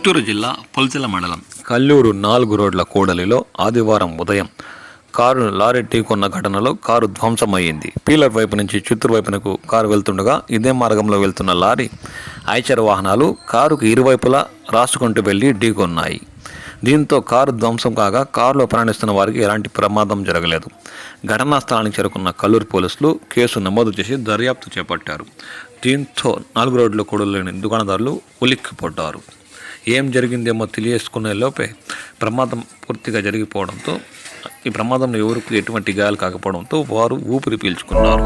చిత్తూరు జిల్లా పొల్చెల మండలం కల్లూరు 4 రోడ్ల కూడలిలో ఆదివారం ఉదయం కారు లారీ ఢీకొన్న ఘటనలో కారు ధ్వంసమయ్యింది. పీలర్ వైపు నుంచి చిత్తూరు వైపునకు కారు వెళ్తుండగా ఇదే మార్గంలో వెళ్తున్న లారీ, ఐచర్ వాహనాలు కారుకు ఇరువైపులా రాసుకుంటూ వెళ్లి ఢీకొన్నాయి. దీంతో కారు ధ్వంసం కాగా కారులో ప్రయాణిస్తున్న వారికి ఎలాంటి ప్రమాదం జరగలేదు. ఘటనా స్థలానికి చేరుకున్న కల్లూరు పోలీసులు కేసు నమోదు చేసి దర్యాప్తు చేపట్టారు. దీంతో 4 రోడ్ల కూడలిలోని దుకాణదారులు ఉలిక్కిపడ్డారు. ఏం జరిగిందేమో తెలియసుకునే లోపే ప్రమాదం పూర్తిగా జరిగిపోవడంతో, ఈ ప్రమాదంలో ఎవరికి ఎటువంటి గాయాలు కాకపోవడంతో వారు ఊపిరి పీల్చుకున్నారు.